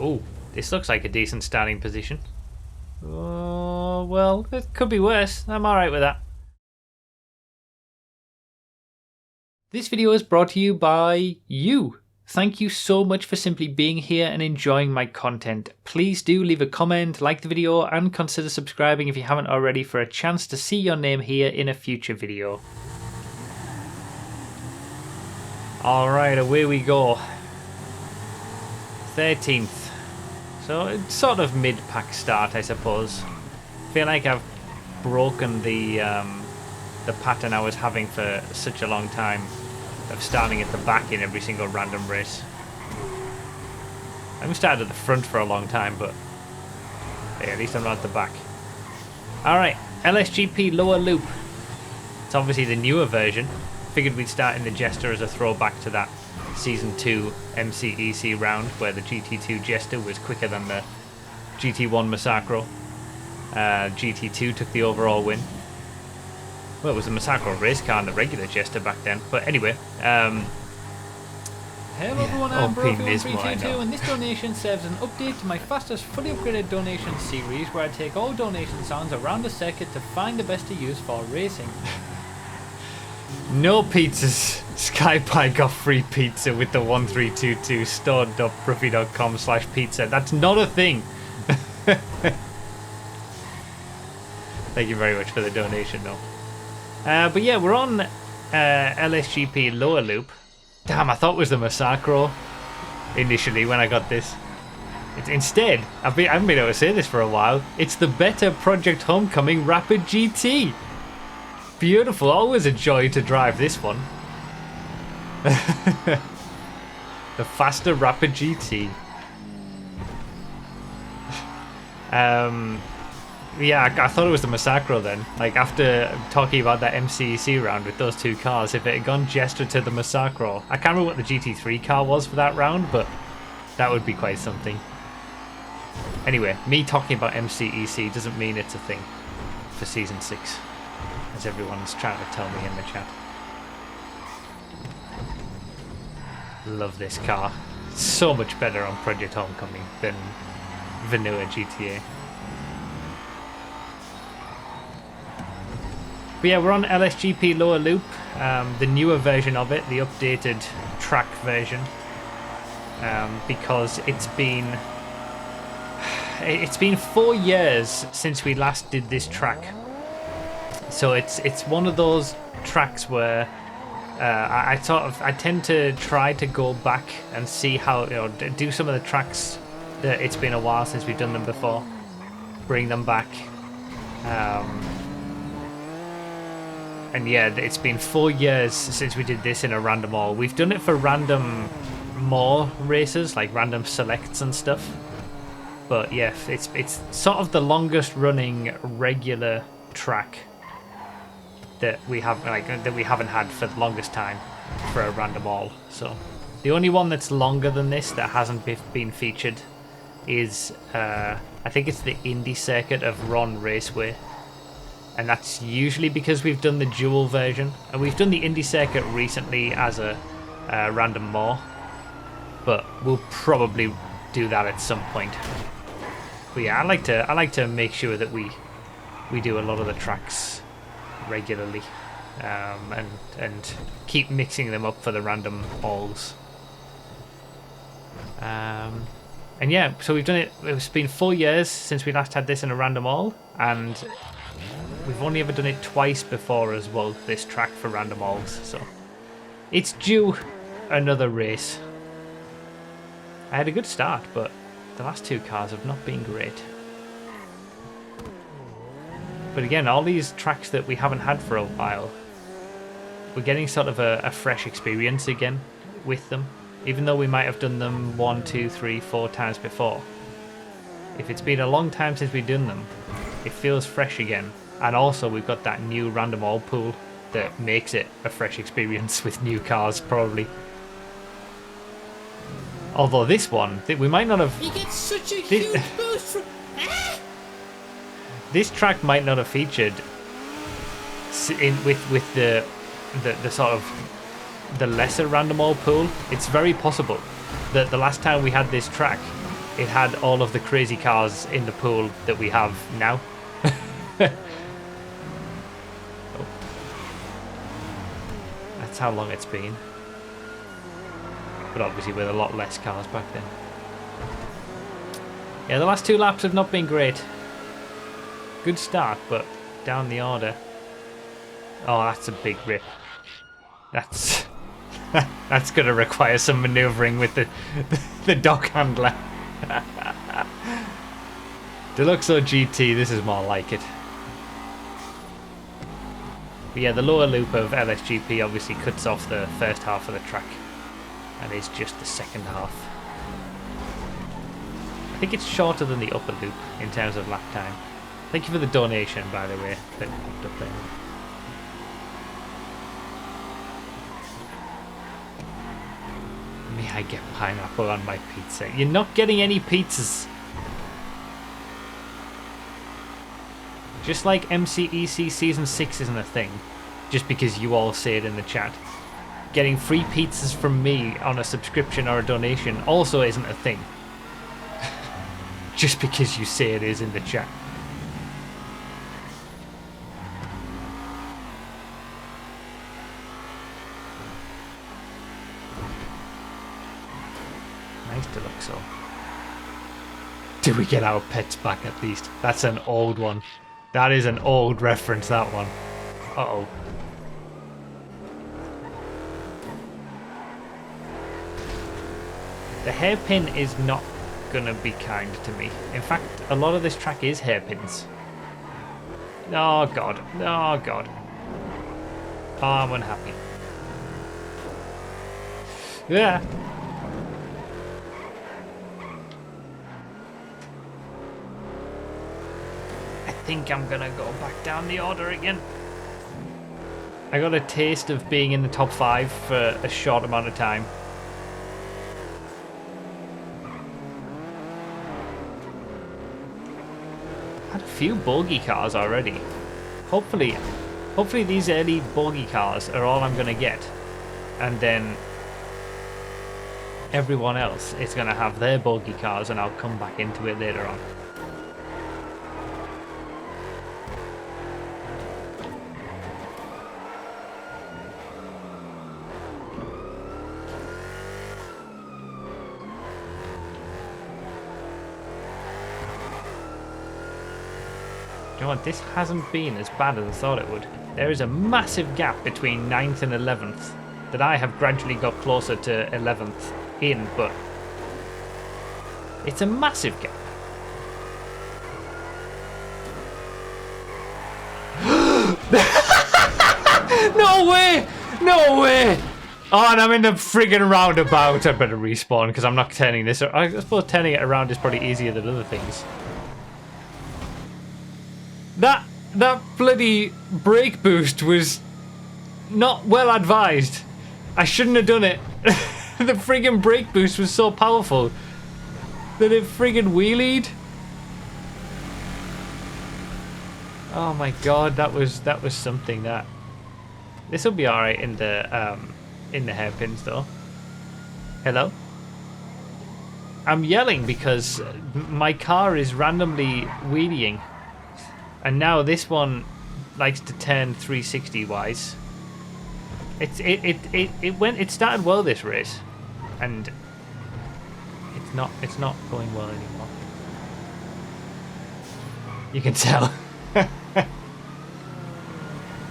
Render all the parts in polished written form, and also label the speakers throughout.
Speaker 1: Oh, this looks like a decent starting position. Oh, well, it could be worse. I'm alright with that. This video is brought to you by you. Thank you so much for simply being here and enjoying my content. Please do leave a comment, like the video, and consider subscribing if you haven't already for a chance to see your name here in a future video. Alright, away we go. 13th. So it's sort of mid-pack start, I suppose. Feel like I've broken the pattern I was having for such a long time of starting at the back in every single random race. I haven't started at the front for a long time, but hey, at least I'm not at the back. Alright, LSGP lower loop. It's obviously the newer version. Figured we'd start in the Jester as a throwback to that Season 2 MCEC round where the GT2 Jester was quicker than the GT1 Massacro. GT2 took the overall win. Well, it was the Massacro race car and the regular Jester back then. But anyway,
Speaker 2: Hello everyone, I'm
Speaker 1: Bro322
Speaker 2: and this donation serves as an update to my fastest fully upgraded donation series where I take all donation sounds around the circuit to find the best to use for racing.
Speaker 1: no pizzas. Skypie got free pizza with the 1322 store.broofy.com/pizza. That's not a thing. Thank you very much for the donation, though. But yeah, we're on LSGP lower loop. Damn, I thought it was the Massacro initially when I got this. Instead, I haven't been able to say this for a while. It's the better Project Homecoming Rapid GT. Beautiful, always a joy to drive this one. The faster Rapid GT. Yeah, I thought it was the Massacro then. Like, after talking about that MCEC round with those two cars, if it had gone Jester to the Massacro, I can't remember what the GT3 car was for that round, but that would be quite something. Anyway, me talking about MCEC doesn't mean it's a thing for Season 6, as everyone's trying to tell me in the chat. Love this car. So much better on Project Homecoming than vanilla GTA. But yeah, we're on LSGP lower loop, the newer version of it, the updated track version, because it's been 4 years since we last did this track. So it's one of those tracks where I tend to try to go back and see how, do some of the tracks that it's been a while since we've done them before, bring them back. And yeah, it's been 4 years since we did this in a random all. We've done it for random more races, like random selects and stuff. But yeah, it's sort of the longest running regular track that we haven't had for the longest time for a random all. So the only one that's longer than this that hasn't been featured is I think it's the Indy circuit of Ron Raceway. And that's usually because we've done the dual version, and we've done the Indy circuit recently as a random more, but we'll probably do that at some point. But yeah, I like to make sure that we do a lot of the tracks regularly, and keep mixing them up for the random alls. And yeah, so we've done it. It's been 4 years since we last had this in a random all, and we've only ever done it twice before as well, this track for random alls, so it's due another race. I had a good start, but the last two cars have not been great. But again, all these tracks that we haven't had for a while, we're getting sort of a fresh experience again with them, even though we might have done them 1, 2, 3, 4 times before. If it's been a long time since we've done them, it feels fresh again. And also we've got that new random all pool that makes it a fresh experience with new cars, probably. Although this one, we might not have...
Speaker 2: You get such a huge boost from...
Speaker 1: This track might not have featured with the sort of the lesser random all pool. It's very possible that the last time we had this track, it had all of the crazy cars in the pool that we have now. Oh. That's how long it's been. But obviously with a lot less cars back then. Yeah, the last 2 laps have not been great. Good start, but down the order. Oh, that's a big rip. That's that's gonna require some manoeuvring with the dock handler. Deluxe or GT, this is more like it. But yeah, the lower loop of LSGP obviously cuts off the first half of the track, and is just the second half. I think it's shorter than the upper loop in terms of lap time. Thank you for the donation, by the way, that popped up there. May I get pineapple on my pizza? You're not getting any pizzas. Just like MCEC Season 6 isn't a thing, just because you all say it in the chat. Getting free pizzas from me on a subscription or a donation also isn't a thing. Just because you say it is in the chat. Nice Deluxo. Do we get our pets back at least? That's an old one. That is an old reference, that one. Uh-oh. The hairpin is not gonna be kind to me. In fact, a lot of this track is hairpins. Oh god. Oh god. Oh, I'm unhappy. Yeah. I think I'm gonna go back down the order again. I got a taste of being in the top 5 for a short amount of time. Had a few bogey cars already. Hopefully these early bogey cars are all I'm gonna get, and then everyone else is gonna have their bogey cars, and I'll come back into it later on. You know what, this hasn't been as bad as I thought it would. There is a massive gap between 9th and 11th that I have gradually got closer to 11th in, but it's a massive gap. No way! No way! Oh, and I'm in the friggin' roundabout. I better respawn because I'm not turning this. I suppose turning it around is probably easier than other things. That bloody brake boost was not well advised. I shouldn't have done it. The friggin' brake boost was so powerful that it friggin' wheelied. Oh my god, that was something. That this will be all right in the hairpins though. Hello. I'm yelling because my car is randomly wheeling. And now this one likes to turn 360 wise. It started well this race, and it's not going well anymore. You can tell.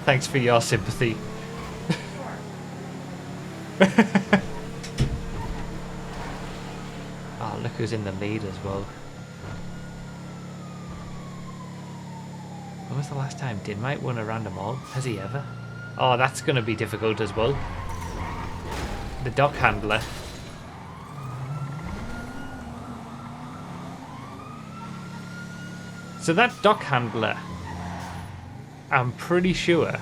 Speaker 1: Thanks for your sympathy. Oh, look who's in the lead as well. When was the last time DiNmiTe won a random all? Has he ever? Oh, that's going to be difficult as well. The dock handler. So that dock handler, I'm pretty sure,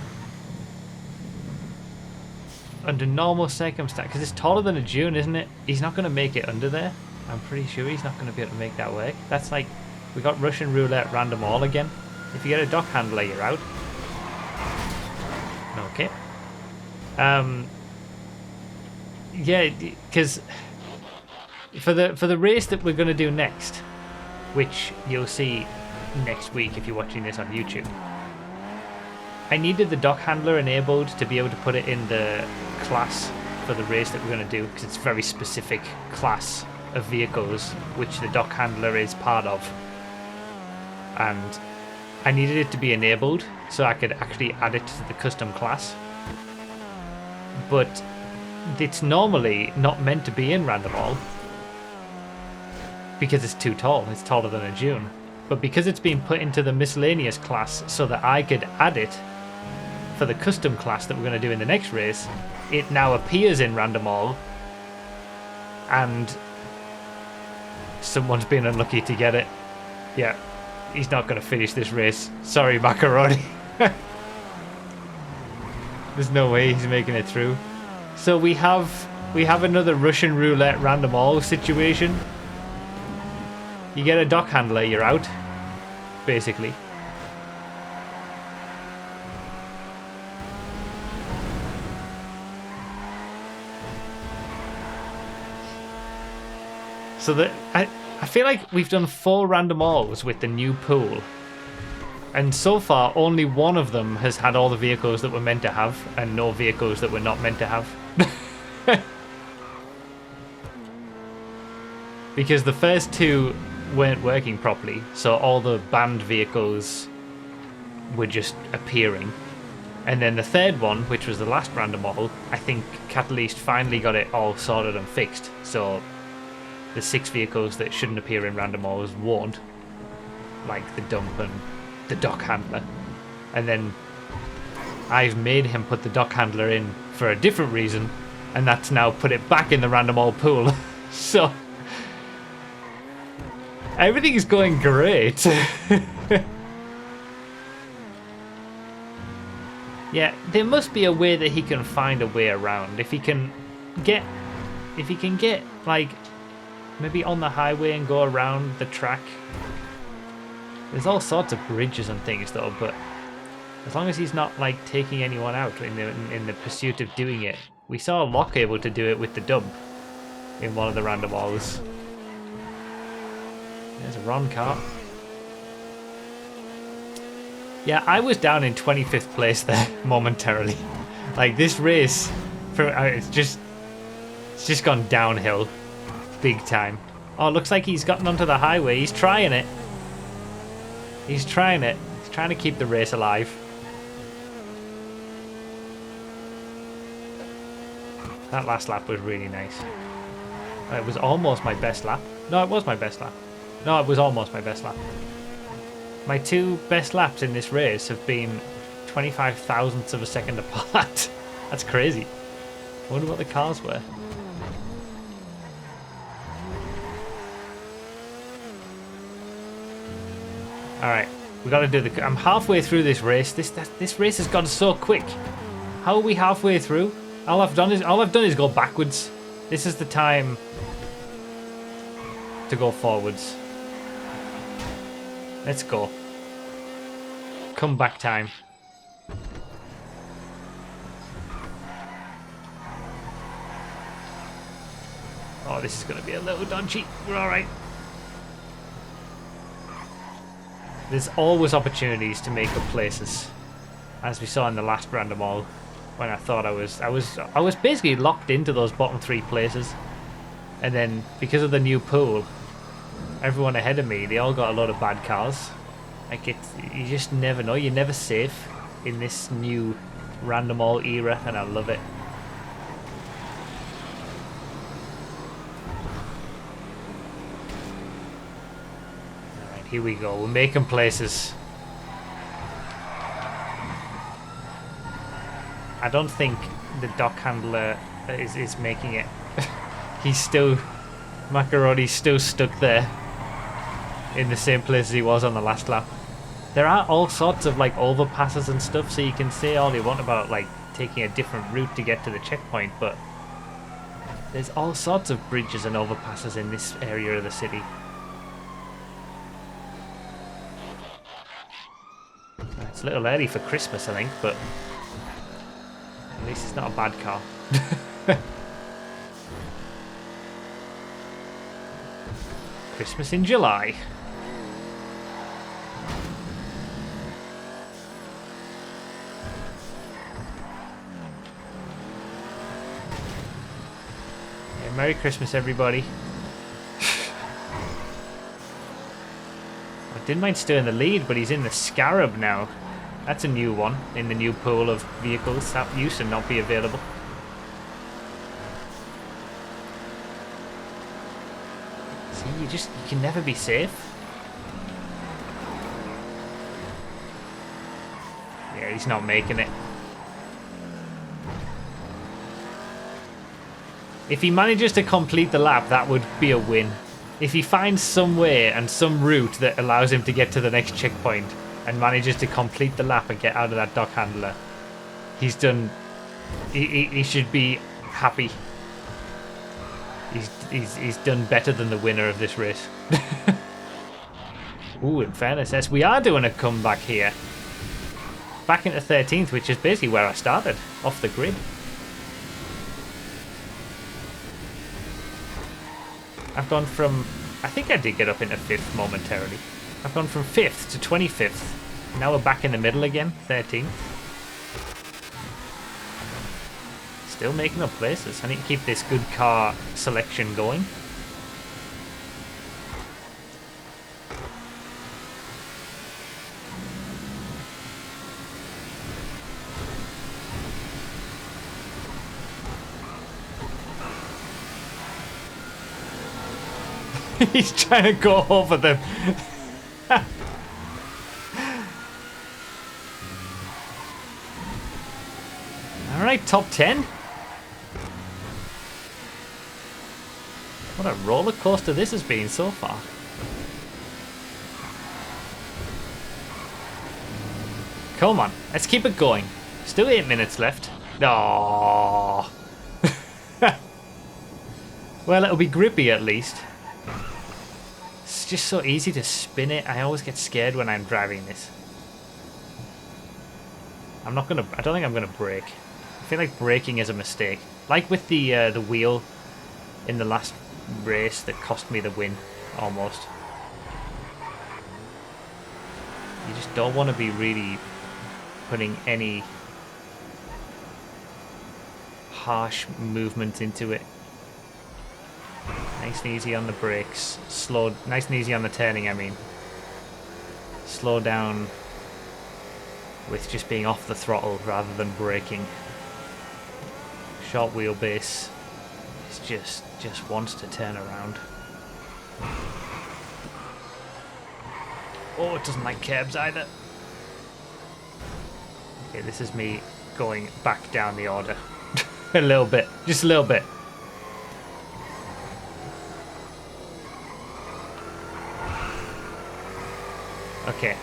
Speaker 1: under normal circumstances, because it's taller than a dune, isn't it? He's not going to make it under there. I'm pretty sure he's not going to be able to make that work. That's like, we got Russian roulette random all again. If you get a dock handler, you're out. Okay. Yeah, because for the race that we're going to do next, which you'll see next week if you're watching this on YouTube, I needed the dock handler enabled to be able to put it in the class for the race that we're going to do, because it's a very specific class of vehicles which the dock handler is part of, and I needed it to be enabled so I could actually add it to the custom class. But it's normally not meant to be in Random All because it's too tall. It's taller than a dune. But because it's been put into the miscellaneous class so that I could add it for the custom class that we're going to do in the next race, it now appears in Random All, and someone's been unlucky to get it. Yeah, he's not going to finish this race. Sorry, Macaroni. There's no way he's making it through. So we have another Russian roulette Random All situation. You get a dock handler, you're out, basically. So that I feel like we've done 4 Random Alls with the new pool, and so far only one of them has had all the vehicles that we're meant to have and no vehicles that we're not meant to have. Because the first 2 weren't working properly, so all the banned vehicles were just appearing. And then the third one, which was the last Random All, I think Catalyst finally got it all sorted and fixed, so the 6 vehicles that shouldn't appear in Random Alls won't, like the dump and the dock handler. And then I've made him put the dock handler in for a different reason, and that's now put it back in the Random All pool. So everything is going great. Yeah, there must be a way that he can find a way around. If he can get like maybe on the highway and go around the track. There's all sorts of bridges and things though, but as long as he's not like taking anyone out in the pursuit of doing it. We saw Locke able to do it with the dump in one of the Random Alls. There's a Ron car. Yeah, I was down in 25th place there momentarily. Like this race, it's just gone downhill, big time. Oh, looks like he's gotten onto the highway. He's trying it. He's trying it. He's trying to keep the race alive. That last lap was really nice. It was almost my best lap. No, it was my best lap. No, it was almost my best lap. My 2 best laps in this race have been 25 thousandths of a second apart. That's crazy. I wonder what the cars were. Alright, we gotta do the... I'm halfway through this race. This race has gone so quick. How are we halfway through? All I've done is go backwards. This is the time to go forwards. Let's go. Comeback time. Oh, this is going to be a little dodgy. We're alright. There's always opportunities to make up places, as we saw in the last Random All, when I thought I was basically locked into those bottom 3 places, and then because of the new pool, everyone ahead of me, they all got a lot of bad cars. Like you just never know. You're never safe in this new Random All era, and I love it. Alright, here we go. We're making places. I don't think the dock handler is making it. He's still... Macaroni's still stuck there in the same place as he was on the last lap. There are all sorts of like overpasses and stuff, so you can say all you want about like taking a different route to get to the checkpoint, but there's all sorts of bridges and overpasses in this area of the city. It's a little early for Christmas, I think, but at least it's not a bad car. Christmas in July. Yeah, Merry Christmas, everybody. DiNmiTe's still in the lead, but he's in the Scarab now. That's a new one in the new pool of vehicles that used to not be available. See, you can never be safe. Yeah, he's not making it. If he manages to complete the lap, that would be a win. If he finds some way and some route that allows him to get to the next checkpoint and manages to complete the lap and get out of that dock handler, he's done. He should be happy. He's done better than the winner of this race. Ooh, in fairness, yes, we are doing a comeback here. Back into 13th, which is basically where I started, off the grid. I've gone from, I think I did get up into 5th momentarily. I've gone from 5th to 25th. Now we're back in the middle again, 13th. Still making up places. I need to keep this good car selection going. He's trying to go over them. Alright, top 10. What a roller coaster this has been so far. Come on, let's keep it going. Still 8 minutes left. Oh. Well, it'll be grippy at least. It's just so easy to spin it. I always get scared when I'm driving this. I don't think I'm gonna brake. I feel like braking is a mistake. Like with the wheel in the last race that cost me the win, almost. You just don't want to be really putting any harsh movement into it. Nice and easy on the brakes. Slow, nice and easy on the turning, I mean. Slow down with just being off the throttle rather than braking. Short wheelbase. It just wants to turn around. Oh, it doesn't like curbs either. Okay, this is me going back down the order. A little bit. Just a little bit. Okay.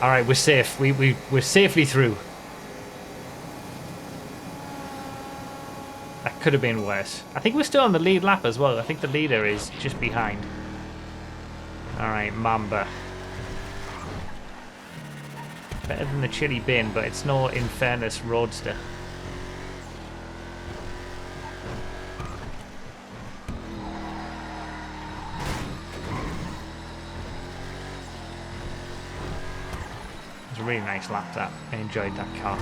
Speaker 1: Alright, we're safe. We're safely through. That could have been worse. I think we're still on the lead lap as well. I think the leader is just behind. Alright, Mamba. Better than the Chili Bin, but it's no, in fairness, Roadster. It was a really nice lap that. I enjoyed that car.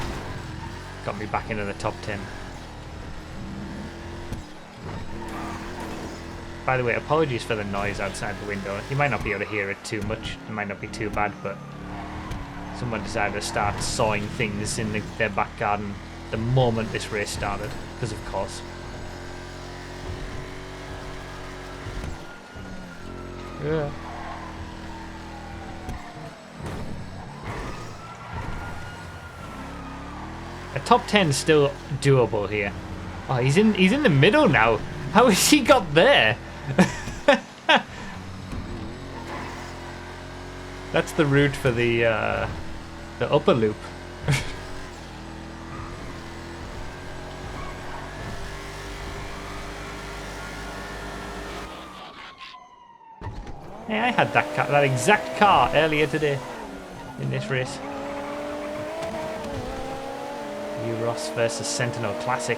Speaker 1: Got me back into the top 10. By the way, apologies for the noise outside the window. You might not be able to hear it too much. It might not be too bad, but someone decided to start sawing things in their back garden the moment this race started, because of course. Yeah. A top 10 is still doable here. Oh, he's in the middle now. How has he got there? That's the route for the upper loop. Hey, I had that car, that exact car earlier today in this race. Ross versus Sentinel Classic.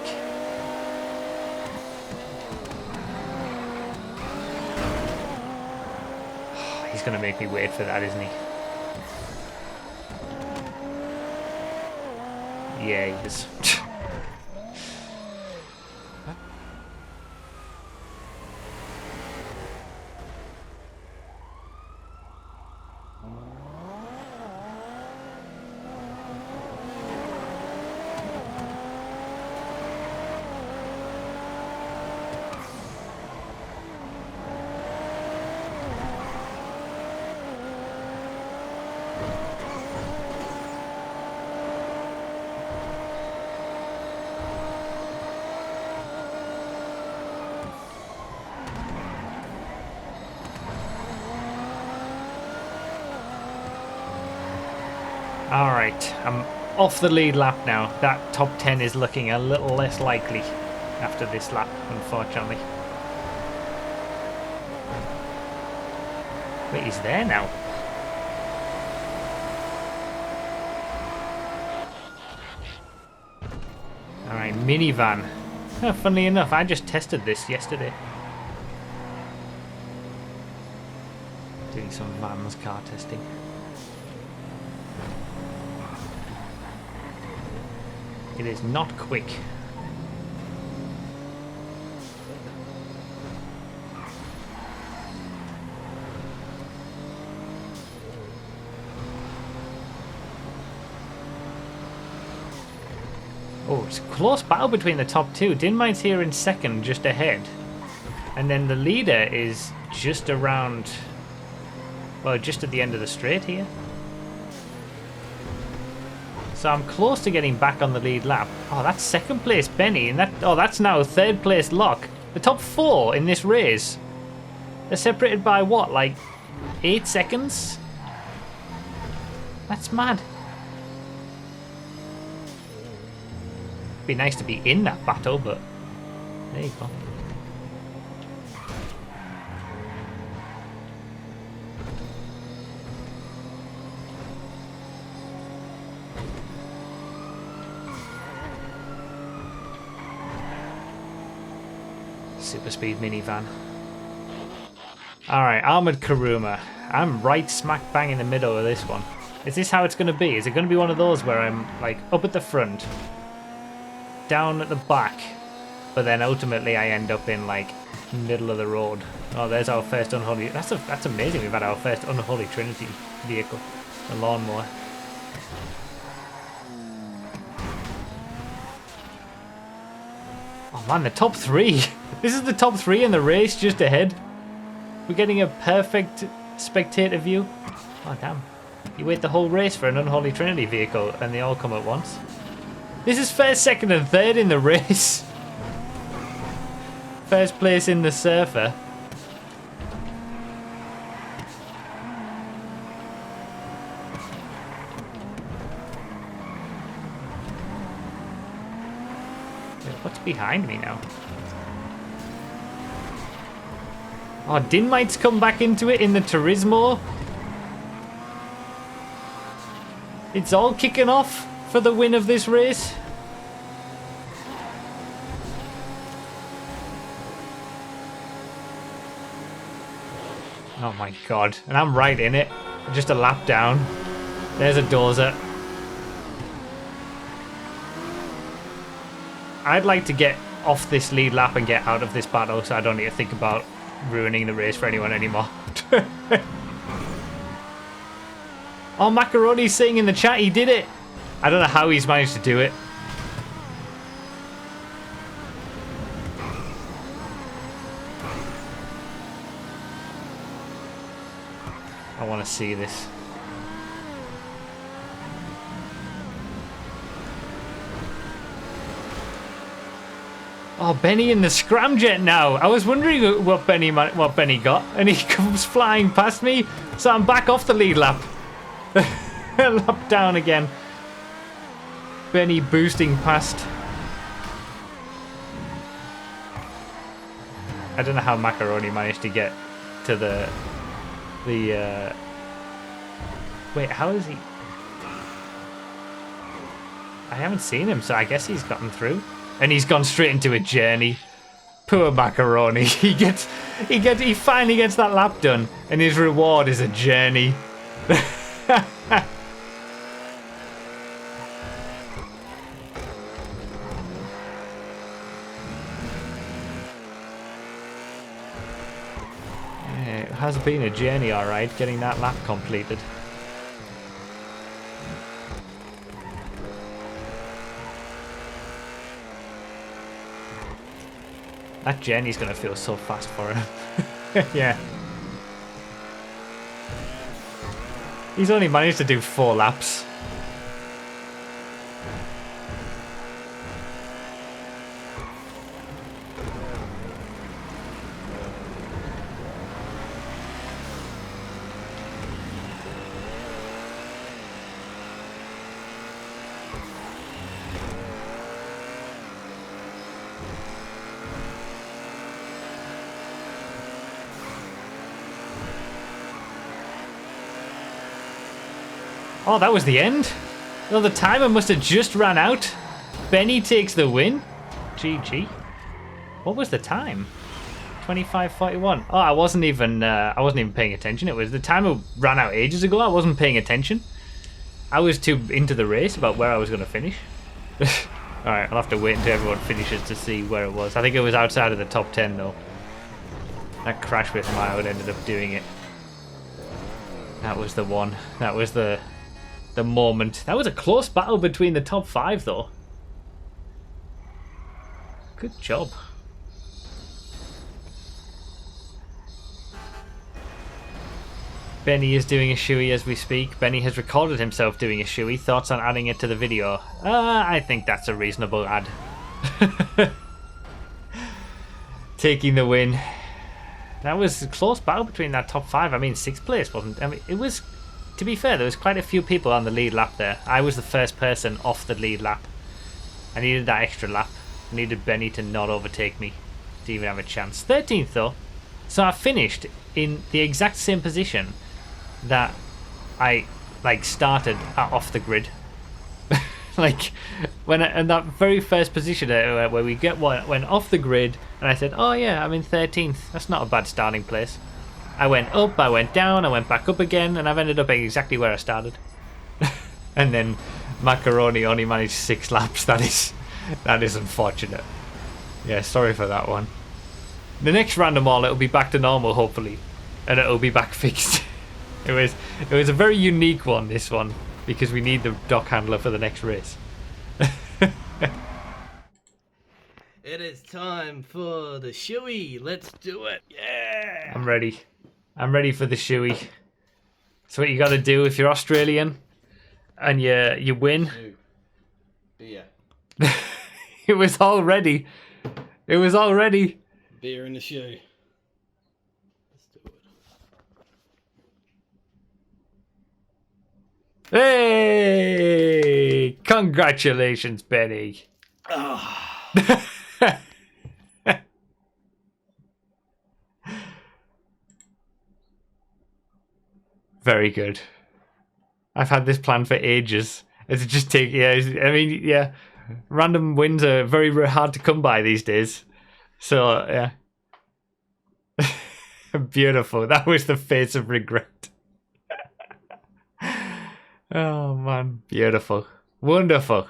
Speaker 1: He's going to make me wait for that, isn't he? Yeah, he is. Alright, I'm off the lead lap now. That top 10 is looking a little less likely after this lap, unfortunately. Wait, he's there now. Alright, minivan. Oh, funnily enough, I just tested this yesterday. Doing some vans car testing. It is not quick. Oh, it's a close battle between the top two. DiNmiTe's here in second, just ahead. And then the leader is just around... well, just at the end of the straight here. So I'm close to getting back on the lead lap. Oh, that's second place Benny, and that's now third place Locke. The top four in this race. They're separated by what, like 8 seconds? That's mad. Be nice to be in that battle, but there you go. Super speed minivan. Alright, Armored Kuruma. I'm right smack bang in the middle of this one. Is this how it's going to be? Is it going to be one of those where I'm like up at the front, down at the back, but then ultimately I end up in like middle of the road? Oh, there's our first unholy. That's amazing. We've had our first unholy trinity vehicle, the lawnmower. Oh man, the top three. This is the top three in the race just ahead. We're getting a perfect spectator view. Oh damn. You wait the whole race for an unholy trinity vehicle and they all come at once. This is first, second and third in the race. First place in the Surfer. Wait, what's behind me now? Oh, DiNmiTe's come back into it in the Turismo. It's all kicking off for the win of this race. Oh my god. And I'm right in it. Just a lap down. There's a dozer. I'd like to get off this lead lap and get out of this battle so I don't need to think about ruining the race for anyone anymore. Oh, Macaroni's saying in the chat he did it. I don't know how he's managed to do it. I want to see this. Oh, Benny in the scramjet now. I was wondering what Benny got, and he comes flying past me, so I'm back off the lead lap. Lap down again. Benny boosting past. I don't know how Macaroni managed to get to the wait, how is he? I haven't seen him, so I guess he's gotten through. And he's gone straight into a journey. Poor Macaroni. He finally gets that lap done, and his reward is a journey. It has been a journey, alright, getting that lap completed. That journey's gonna feel so fast for him. Yeah. He's only managed to do 4 laps. Oh, that was the end? Well, the timer must have just ran out. Benny takes the win. GG. What was the time? 25:41. Oh, I wasn't even paying attention. It was the timer ran out ages ago. I wasn't paying attention. I was too into the race about where I was going to finish. Alright, I'll have to wait until everyone finishes to see where it was. I think it was outside of the top 10 though. That crash with Mild ended up doing it. That was the one. That was the moment. That was a close battle between the top 5 though. Good job. Benny is doing a shoey as we speak. Benny has recorded himself doing a shoey. Thoughts on adding it to the video? I think that's a reasonable ad. Taking the win. That was a close battle between that top 5. I mean, 6th place wasn't... I mean, it was... To be fair, there was quite a few people on the lead lap there. I was the first person off the lead lap. I needed that extra lap. I needed Benny to not overtake me to even have a chance. 13th though. So I finished in the exact same position that I started off the grid. Like when in that very first position where we went off the grid, and I said, oh yeah, I'm in 13th. That's not a bad starting place. I went up, I went down, I went back up again, and I've ended up exactly where I started. And then Macaroni only managed 6 laps. That is unfortunate. Yeah, sorry for that one. The next random all, it'll be back to normal, hopefully, and it'll be back fixed. It was a very unique one, this one, because we need the dock handler for the next race.
Speaker 3: It is time for the shoey. Let's do it. Yeah.
Speaker 1: I'm ready. I'm ready for the shoey. So what you got to do if you're Australian and you win.
Speaker 3: Beer.
Speaker 1: It was all ready. It was all ready.
Speaker 3: Beer in the shoe. Let's do it.
Speaker 1: Hey! Congratulations, Benny.
Speaker 3: Oh.
Speaker 1: Very good. I've had this plan for ages. It's just take, yeah. I mean, yeah. Random wins are very hard to come by these days. So yeah. Beautiful. That was the face of regret. Oh man, beautiful, wonderful.